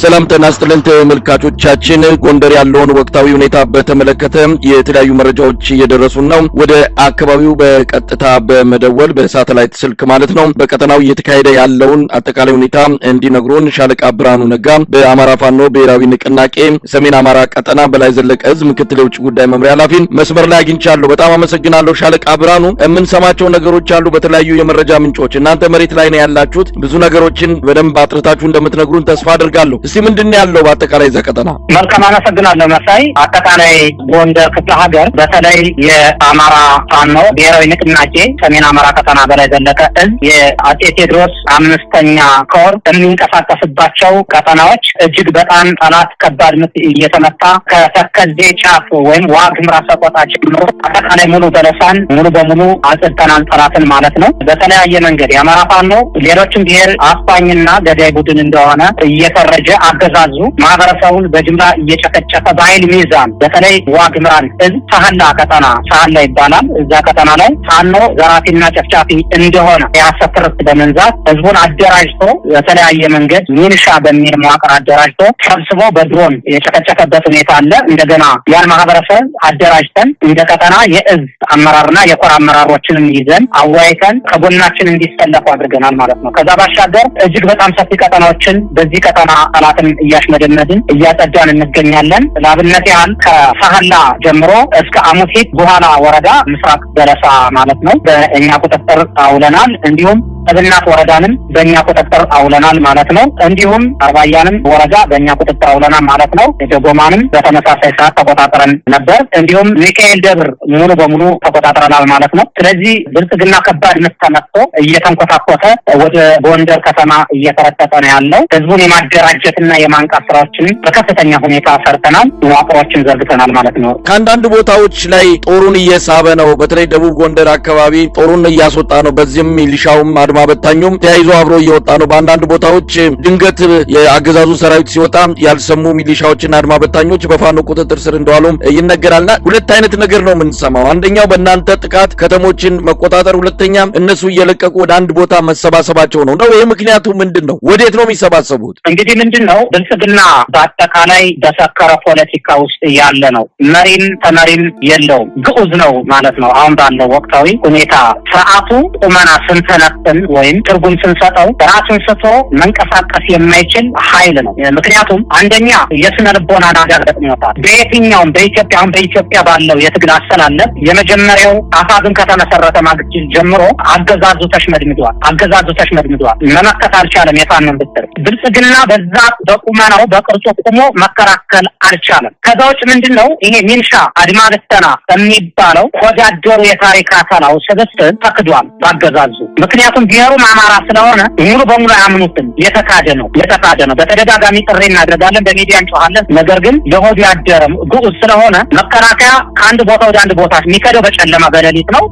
ሰላም ጤና ይስጥልን ተመልካቾቻችን ጎንደር ያለውን ወቅታዊ ሁኔታ በተመለከተ የተለያዩ መረጃዎች እየደረሱን ነው። ወደ አካባቢው በቀጥታ በመደወል በሳተላይት ስልክ ማለት ነው በቀጠናው እየተካሄደ ያለውን አጠቃላይ ሁኔታ እንዲነግሩን ሻለቃ ብርሃኑ ነጋ በአማራ ፋኖ ብሔራዊ ንቅናቄ ሰሜን አማራ ቀጠና በላይ ዘለቀ ህዝብ ምክትል የውጭ ጉዳይ መምሪያ ኃላፊን መስመር ላይ አግኝቻለሁ። በጣም አመሰግናለሁ ሻለቃ ብርሃኑ። የምንሰማቸው ነገሮች አሉ በተለያዩ የመረጃ ምንጮች፣ እናንተ መሬት ላይ ነው ያላችሁት። ብዙ ነገሮችን በደንብ አጥርታችሁ እንደምትነግሩን ተስፋ አደርጋለሁ። እስቲ ምንድነው ያለው በአጠቃላይ ዘቀጠና? መልካም አመሰግናለሁ መሳይ። አጠቃላይ ጎንደር ክፍለ ሀገር በተለይ የአማራ ፋኖ ብሔራዊ ንቅናቄ ሰሜን አማራ ቀጠና በላይ ዘለቀ ህዝብ የአጼ ቴዎድሮስ 5ኛ ኮር የሚንቀሳቀስባቸው ቀጠናዎች እጅግ በጣም ጠላት ከባድ ምት እየተመታ ከተከዜ ጫፍ ወይም ዋግምራ ሰቆጣ ጀምሮ አጠቃላይ ሙሉ በለሳን ሙሉ በሙሉ አጽድተናል ጠላትን ማለት ነው። በተለያየ መንገድ የአማራ ፋኖ ሌሎችም ብሔር አፋኝና ገዳይ ቡድን እንደሆነ እየፈረጀ አገዛዙ ማህበረሰቡን በጅምላ እየጨፈጨፈ በኃይል ሚዛን በተለይ ዋግምራን ህዝብ ሳህላ ቀጠና ሳህላ ይባላል። እዛ ቀጠና ላይ ፋኖ ዘራፊና ጨፍጫፊ እንደሆነ ያሰፍርት በመንዛት ህዝቡን አደራጅቶ በተለያየ መንገድ ሚንሻ በሚል መዋቅር አደራጅቶ ሰብስቦ በድሮን የጨፈጨፈበት ሁኔታ አለ። እንደገና ያን ማህበረሰብ አደራጅተን እንደ ቀጠና የእዝ አመራርና የኮር አመራሮችንም ይዘን አዋይተን ከጎናችን እንዲሰለፉ አድርገናል ማለት ነው። ከዛ ባሻገር እጅግ በጣም ሰፊ ቀጠናዎችን በዚህ ቀጠና ጠላትን እያሽመደመድን እያጸዳን እንገኛለን። ለአብነት ያህል ከሳህላ ጀምሮ እስከ አሙሲት በኋላ ወረዳ ምስራቅ በለሳ ማለት ነው በእኛ ቁጥጥር አውለናል። እንዲሁም እብናት ወረዳንም በእኛ ቁጥጥር አውለናል ማለት ነው። እንዲሁም አርባያንም ወረዳ በእኛ ቁጥጥር አውለናል ማለት ነው። ደጎማንም በተመሳሳይ ሰዓት ተቆጣጥረን ነበር። እንዲሁም ሚካኤል ደብር ሙሉ በሙሉ ተቆጣጥረናል ማለት ነው። ስለዚህ ብልጽግና ከባድ ምት ተመትቶ እየተንኮታኮተ ወደ ጎንደር ከተማ እየተረጠጠ ነው ያለው። ህዝቡን የማደራጀትና የማንቃት ስራዎችን በከፍተኛ ሁኔታ ሰርተናል። መዋቅሮችን ዘርግተናል ማለት ነው። ከአንዳንድ ቦታዎች ላይ ጦሩን እየሳበ ነው። በተለይ ደቡብ ጎንደር አካባቢ ጦሩን እያስወጣ ነው። በዚህም ሚሊሻውም አድማ በታኙም ተያይዞ አብሮ እየወጣ ነው። በአንዳንድ ቦታዎች ድንገት የአገዛዙ ሰራዊት ሲወጣ ያልሰሙ ሚሊሻዎችና አድማ በታኞች በፋኖ ቁጥጥር ስር እንደዋሉም ይነገራልና ሁለት አይነት ነገር ነው የምንሰማው። አንደኛው በእናንተ ጥቃት ከተሞችን መቆጣጠር፣ ሁለተኛ እነሱ እየለቀቁ ወደ አንድ ቦታ መሰባሰባቸው ነው። ይሄ ምክንያቱ ምንድነው? ወዴት ነው የሚሰባሰቡት? እንግዲህ ምንድነው ብልጽግና በአጠቃላይ በሰከረ ፖለቲካ ውስጥ ያለ ነው። መሪም ተመሪም የለውም። ግዑዝ ነው ማለት ነው። አሁን ባለው ወቅታዊ ሁኔታ ስርዓቱ ቁመና ስንተነትን ወይም ትርጉም ስንሰጠው ራሱን ስቶ መንቀሳቀስ የማይችል ኃይል ነው። ምክንያቱም አንደኛ የስነ ልቦና አደጋ ገጥሞታል። በየትኛውም በኢትዮጵያ ባለው የትግል አሰላለፍ የመጀመሪያው አፋብን ከተመሰረተ ማግስት ጀምሮ አገዛዙ ተሽመድምዷል። መመከት አልቻለም። የፋኖን ብትር ብልጽግና በዛ በቁመናው በቅርጹ ቆሞ መከራከል አልቻለም። ከዛ ውጭ ምንድነው ይሄ ሚንሻ አድማ ብተና የሚባለው ወዳደሩ የታሪክ አካላው ስብስብ ተክዷል ባገዛዙ። ምክንያቱም ብሔሩም አማራ ስለሆነ ሙሉ በሙሉ አያምኑትም። የተካደ ነው። በተደጋጋሚ ጥሪ እናደርጋለን፣ በሚዲያ እንጮሃለን። ነገር ግን ለሆዱ ያደረ ግዑዝ ስለሆነ መከራከያ ከአንድ ቦታ ወደ አንድ ቦታ የሚከደው በጨለማ በሌሊት ነው።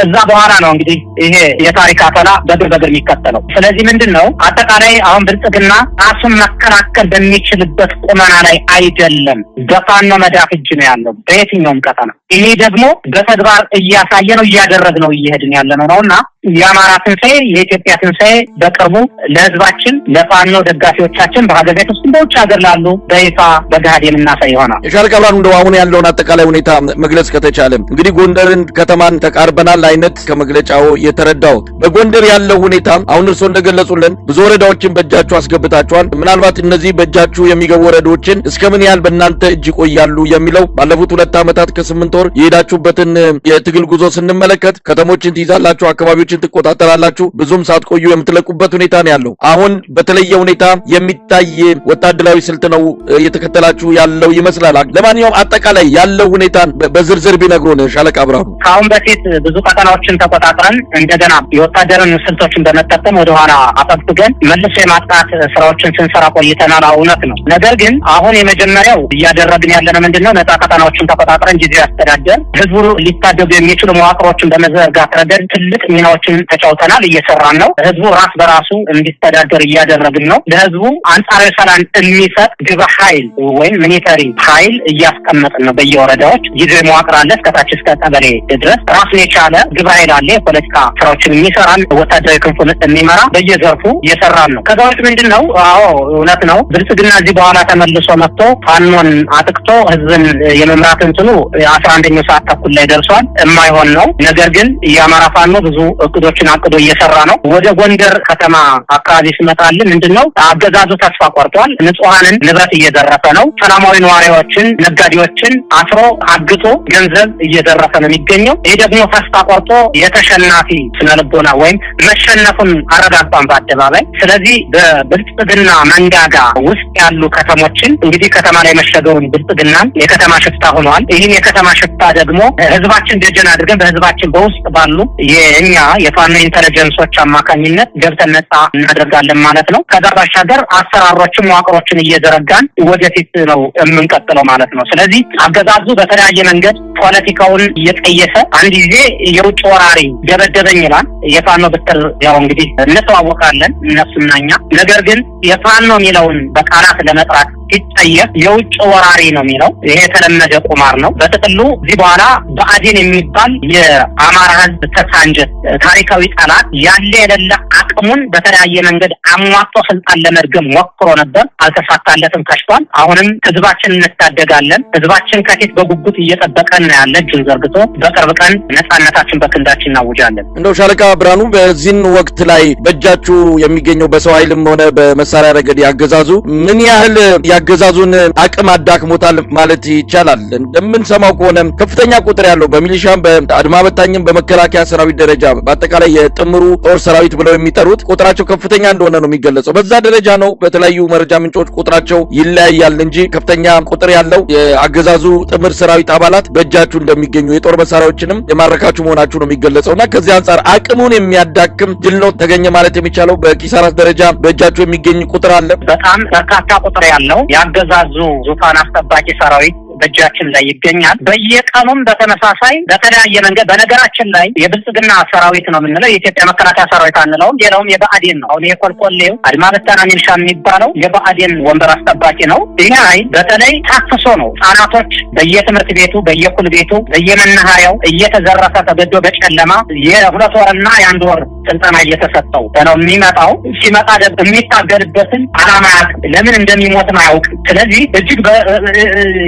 እዛ በኋላ ነው እንግዲህ ይሄ የታሪክ አፈላ በግር የሚከተለው። ስለዚህ ምንድነው አጠቃላይ አሁን ብልጽግና ራሱን መከላከል በሚችልበት ቁመና ላይ አይደለም። በፋኖ መዳፍ እጅ ነው ያለው በየትኛውም ቀጠና። ይሄ ደግሞ በተግባር እያሳየ ነው እያደረግነው እየሄድን ያለነው ነውና የአማራ ትንሳኤ የኢትዮጵያ ትንሳኤ በቅርቡ ለህዝባችን ለፋኖ ደጋፊዎቻችን በሀገር ቤት ውስጥ በውጭ ሀገር ላሉ በይፋ በጋድ የምናሳይ ይሆናል። ሻለቃ ብርሃኑ እንደው አሁን ያለውን አጠቃላይ ሁኔታ መግለጽ ከተቻለ እንግዲህ ጎንደርን ከተማን ተቃርበናል አይነት ከመግለጫው የተረዳሁት በጎንደር ያለው ሁኔታ አሁን እርሶ እንደገለጹልን ብዙ ወረዳዎችን በእጃችሁ አስገብታችኋል። ምናልባት እነዚህ በእጃችሁ የሚገቡ ወረዳዎችን እስከምን ያህል በእናንተ እጅ ይቆያሉ የሚለው ባለፉት 2 ዓመታት ከ8 ወር የሄዳችሁበትን የትግል ጉዞ ስንመለከት ከተሞችን ትይዛላችሁ፣ አካባቢዎችን ትቆጣጠራላችሁ፣ ብዙም ሳትቆዩ የምትለቁበት ሁኔታ ነው ያለው። አሁን በተለየ ሁኔታ የሚታይ ወታደራዊ ስልት ነው እየተከተላችሁ ያለው ይመስላል። ለማንኛውም አጠቃላይ ያለው ሁኔታ በዝርዝር ቢነግሩን ሻለቃ ብርሃኑ። ከአሁን በፊት ብዙ ቀጠናዎችን ተቆጣጥረን እንደገና የወታደርን ስልቶችን በመጠቀም ወደ ኋላ አፈግፍገን መልሶ የማጥቃት ስራዎችን ስንሰራ ቆይተናል። እውነት ነው። ነገር ግን አሁን የመጀመሪያው እያደረግን ያለነው ምንድነው ነፃ ቀጠናዎችን ተቆጣጥረን ጊዜያዊ አስተዳደር ህዝቡ ሊታደጉ የሚችሉ መዋቅሮችን በመዘርጋት ረገድ ትልቅ ሚናዎችን ተጫውተናል። እየሰራን ነው። ህዝቡ ራስ በራሱ እንዲስተዳደር እያደረግን ነው። ለህዝቡ አንጻራዊ ሰላም የሚሰጥ ግብረ ኃይል ወይም ሚሊተሪ ኃይል እያስቀመጥን ነው። በየወረዳዎች ጊዜያዊ መዋቅር አለ እስከታች እስከ ቀበሌ ድረስ ራሱን የቻለ ግብረ ኃይል አለ። የፖለቲካ ስራዎችን የሚሰራል፣ ወታደራዊ ክንፉን የሚመራ በየዘርፉ እየሰራን ነው። ከዛ ውጭ ምንድነው? አዎ እውነት ነው። ብልጽግና እዚህ በኋላ ተመልሶ መጥቶ ፋኖን አጥቅቶ ህዝብን የመምራት እንትኑ 11ኛው ሰዓት ተኩል ላይ ደርሷል። የማይሆን ነው። ነገር ግን የአማራ ፋኖ ብዙ እቅዶችን አቅዶ እየሰራ ነው። ወደ ጎንደር ከተማ አካባቢ ሲመጣልን ምንድነው? አገዛዙ ተስፋ ቆርጧል። ንጹሃንን ንብረት እየዘረፈ ነው። ሰላማዊ ነዋሪዎችን፣ ነጋዴዎችን አስሮ አግቶ ገንዘብ እየዘረፈ ነው የሚገኘው። ይህ ደግሞ ተስፋ ቆርጦ የተሸናፊ ስነልቦና ወይም መሸነፉን አረጋግጧል በአደባባይ። ስለዚህ በብልጽግና መንጋጋ ውስጥ ያሉ ከተሞችን እንግዲህ ከተማ ላይ መሸገሩን ብልጽግናን የከተማ ሽፍታ ሆነዋል። ይህን የከተማ ሽፍታ ደግሞ ህዝባችን ደጀን አድርገን በህዝባችን በውስጥ ባሉ የእኛ የፋኖ ኢንተለጀንሶች አማካኝነት ገብተን ነጻ እናደርጋለን ማለት ነው። ከዛ ባሻገር አሰራሮችን መዋቅሮችን እየዘረጋን ወደፊት ነው የምንቀጥለው ማለት ነው። ስለዚህ አገዛዙ በተለያየ መንገድ ፖለቲካውን እየቀየሰ አንድ ጊዜ የውጭ ወራሪ ደበደበኝ ይላል። የፋኖ ብትር ያው እንግዲህ እንተዋወቃለን እነሱና እኛ። ነገር ግን የፋኖ የሚለውን በቃላት ለመጥራት ሲጠየቅ የውጭ ወራሪ ነው የሚለው። ይሄ የተለመደ ቁማር ነው። በጥቅሉ እዚህ በኋላ ብአዴን የሚባል የአማራ ህዝብ ተሳንጀት ታሪካዊ ጠላት ያለ የሌለ አቅሙን በተለያየ መንገድ አሟጦ ስልጣን ለመድገም ሞክሮ ነበር፣ አልተሳካለትም፣ ከሽፏል። አሁንም ህዝባችን እንታደጋለን። ህዝባችን ከፊት በጉጉት እየጠበቀን ነው ያለ እጁን ዘርግቶ። በቅርብ ቀን ነጻነታችን በክንዳችን እናውጃለን። እንደው ሻለቃ ብርሃኑ በዚህን ወቅት ላይ በእጃችሁ የሚገኘው በሰው ኃይልም ሆነ በመሳሪያ ረገድ ያገዛዙ ምን ያህል ያገዛዙን አቅም አዳክሞታል ማለት ይቻላል? እንደምንሰማው ከሆነ ከፍተኛ ቁጥር ያለው በሚሊሻም በአድማ በታኝም በመከላከያ ሰራዊት ደረጃ በአጠቃላይ የጥምሩ ጦር ሰራዊት ብለው የሚጠሩት ቁጥራቸው ከፍተኛ እንደሆነ ነው የሚገለጸው። በዛ ደረጃ ነው። በተለያዩ መረጃ ምንጮች ቁጥራቸው ይለያያል እንጂ ከፍተኛ ቁጥር ያለው የአገዛዙ ጥምር ሰራዊት አባላት በእጃችሁ እንደሚገኙ የጦር መሳሪያዎችንም የማረካችሁ መሆናችሁ ነው የሚገለጸውና ከዚህ አንጻር አቅሙን የሚያዳክም ድል ነው ተገኘ ማለት የሚቻለው። በኪሳራስ ደረጃ በእጃችሁ የሚገኝ ቁጥር አለ? በጣም በርካታ ቁጥር ያለው የአገዛዙ ዙፋን አስጠባቂ ሰራዊት በእጃችን ላይ ይገኛል። በየቀኑም በተመሳሳይ በተለያየ መንገድ በነገራችን ላይ የብልጽግና ሰራዊት ነው የምንለው፣ የኢትዮጵያ መከላከያ ሰራዊት አንለውም። ሌላውም የብአዴን ነው። አሁን የኮልኮሌው አድማ በታና ሚሊሻ የሚባለው የብአዴን ወንበር አስጠባቂ ነው። ይህ ኃይል በተለይ ታፍሶ ነው ህጻናቶች በየትምህርት ቤቱ በየኩል ቤቱ በየመናኸሪያው እየተዘረፈ ተገዶ በጨለማ የሁለት ወርና የአንድ ወር ስልጠና እየተሰጠው ነው የሚመጣው። ሲመጣ ደግሞ የሚታገልበትን አላማ ለምን እንደሚሞት አያውቅ። ስለዚህ እጅግ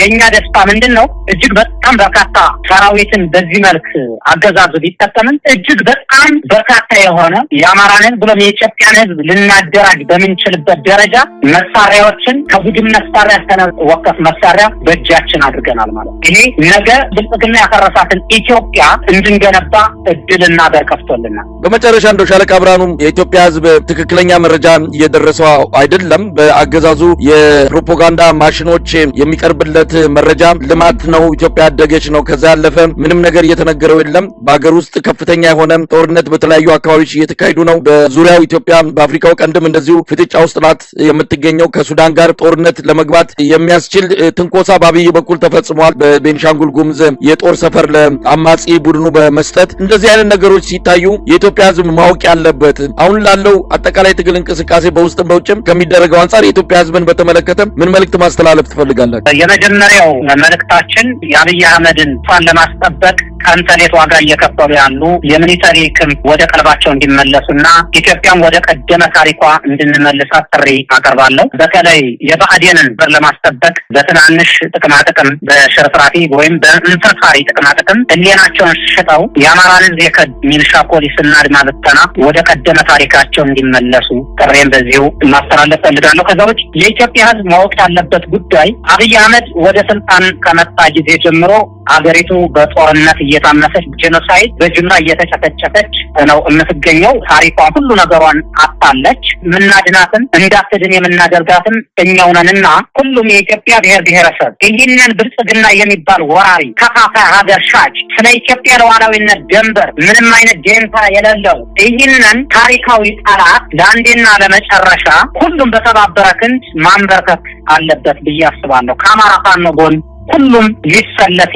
የኛ ደስታ ምንድነው? እጅግ በጣም በርካታ ሰራዊትን በዚህ መልክ አገዛዙ ቢጠቀምም እጅግ በጣም በርካታ የሆነ የአማራን ህዝብ ብሎም የኢትዮጵያን ህዝብ ልናደራጅ በምንችልበት ደረጃ መሳሪያዎችን ከቡድን መሳሪያ እስከ ወከፍ መሳሪያ በእጃችን አድርገናል ማለት ነው። ይሄ ነገ ብልጽግና ያፈረሳትን ኢትዮጵያ እንድንገነባ እድልና በር ከፍቶልናል። በመጨረሻ እንደው ሻለቃ ብርሃኑ የኢትዮጵያ ህዝብ ትክክለኛ መረጃ እየደረሰው አይደለም። በአገዛዙ የፕሮፓጋንዳ ማሽኖች የሚቀርብለት መረጃ ልማት ነው፣ ኢትዮጵያ አደገች ነው፣ ከዛ ያለፈ ምንም ነገር እየተነገረው የለም። በአገር ውስጥ ከፍተኛ የሆነ ጦርነት በተለያዩ አካባቢዎች እየተካሄዱ ነው። በዙሪያው ኢትዮጵያ በአፍሪካው ቀንድም እንደዚሁ ፍጥጫ ውስጥ ናት የምትገኘው። ከሱዳን ጋር ጦርነት ለመግባት የሚያስችል ትንኮሳ በአብይ በኩል ተፈጽሟል። በቤንሻንጉል ጉሙዝ የጦር ሰፈር ለአማጺ ቡድኑ በመስጠት እንደዚህ አይነት ነገሮች ሲታዩ የኢትዮጵያ ህዝብ ማወቅ ያለበት አሁን ላለው አጠቃላይ ትግል እንቅስቃሴ በውስጥም በውጭም ከሚደረገው አንጻር የኢትዮጵያ ህዝብን በተመለከተ ምን መልእክት ማስተላለፍ ትፈልጋላችሁ? የመጀመሪያው መልእክታችን የአብይ አህመድን ፋን ለማስጠበቅ ቀን ተሌት ዋጋ እየከፈሉ ያሉ የሚሊተሪ ክንፍ ወደ ቀልባቸው እንዲመለሱና ኢትዮጵያን ወደ ቀደመ ታሪኳ እንድንመልሳት ጥሪ አቀርባለሁ። በተለይ የብአዴንን በር ለማስጠበቅ በትናንሽ ጥቅማጥቅም በሽርፍራፊ ወይም በእንፍርፋሪ ጥቅማጥቅም ህሊናቸውን ሽጠው የአማራን ህዝብ የከድ ሚሊሻ ፖሊስና አድማ ብተና ወደ ቀደመ ታሪካቸው እንዲመለሱ ጥሬን በዚሁ ማስተላለፍ ፈልጋለሁ። ከዛ ውጭ የኢትዮጵያ ህዝብ ማወቅ ያለበት ጉዳይ አብይ አህመድ ወደ ስልጣን ከመጣ ጊዜ ጀምሮ አገሪቱ በጦርነት እየታመሰች ጄኖሳይድ በጅምላ እየተጨፈጨፈች ነው የምትገኘው። ታሪኳን ሁሉ ነገሯን አጣለች። ምናድናትን እንዳትድን የምናደርጋትን እኛው ነንና ሁሉም የኢትዮጵያ ብሔር ብሔረሰብ ይህንን ብልጽግና የሚባል ወራሪ ከፋፋይ ሀገር ሻጭ ስለ ኢትዮጵያ ሉዓላዊነት ድንበር ምንም አይነት ደንታ የሌለው ይህንን ታሪካዊ ጠላት ለአንዴና ለመጨረሻ ሁሉም በተባበረ ክንድ ማንበርከክ አለበት ብዬ አስባለሁ። ከአማራ ፋኖ ጎን ሁሉም ሊሰለፍ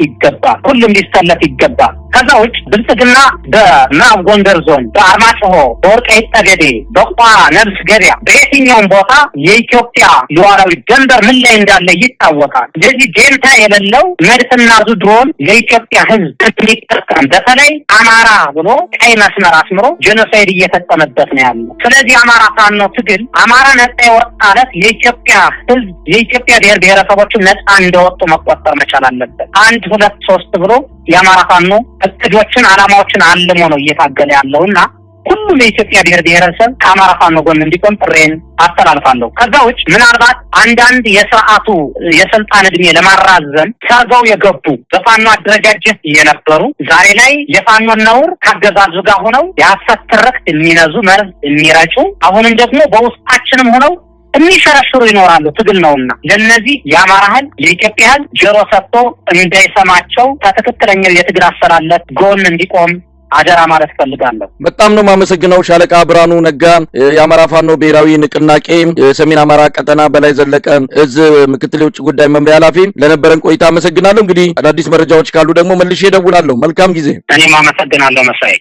ይገባል። ከዛ ውጭ ብልጽግና በምዕራብ ጎንደር ዞን በአርማጭሆ፣ በወልቃይት ጠገዴ፣ በቋራ፣ ነብስ ገበያ በየትኛውም ቦታ የኢትዮጵያ ሉዓላዊ ድንበር ምን ላይ እንዳለ ይታወቃል። ስለዚህ ዴልታ የሌለው መድፍና ድሮን የኢትዮጵያ ሕዝብ እንዲጠቀም በተለይ አማራ ብሎ ቀይ መስመር አስምሮ ጄኖሳይድ እየፈጸመበት ነው ያለው። ስለዚህ አማራ ፋኖ ትግል አማራ ነጻ የወጣለት የኢትዮጵያ ሕዝብ የኢትዮጵያ ብሔር ብሔረሰቦችን ነጻ እንደወጡ መቆጠር መቻል አለበት። 1 2 3 ብሎ የአማራ ፋኖ እቅዶችን አላማዎችን አልሞ ነው እየታገለ ያለውና ሁሉም የኢትዮጵያ ብሔር ብሔረሰብ ከአማራ ፋኖ ጎን እንዲቆም ጥሬን አስተላልፋለሁ። ከዛ ውጭ ምናልባት አንዳንድ የስርዓቱ የስልጣን እድሜ ለማራዘም ሰርገው የገቡ በፋኖ አደረጃጀት የነበሩ ዛሬ ላይ የፋኖን ነውር ካገዛዙ ጋር ሆነው የሐሰት ትርክት የሚነዙ መርዝ የሚረጩ አሁንም ደግሞ በውስጣችንም ሆነው የሚሸረሽሩ ይኖራሉ። ትግል ነውና ለነዚህ የአማራ ህዝብ የኢትዮጵያ ህዝብ ጆሮ ሰጥቶ እንዳይሰማቸው ከትክክለኛው የትግል አሰላለፍ ጎን እንዲቆም አደራ ማለት ፈልጋለሁ። በጣም ነው ማመሰግነው ሻለቃ ብርሃኑ ነጋ የአማራ ፋኖ ብሔራዊ ንቅናቄ ሰሜን አማራ ቀጠና በላይ ዘለቀ እዝ ምክትል የውጭ ጉዳይ መምሪያ ኃላፊ ለነበረን ቆይታ አመሰግናለሁ። እንግዲህ አዳዲስ መረጃዎች ካሉ ደግሞ መልሼ እደውላለሁ። መልካም ጊዜ። እኔም አመሰግናለሁ መሳይ።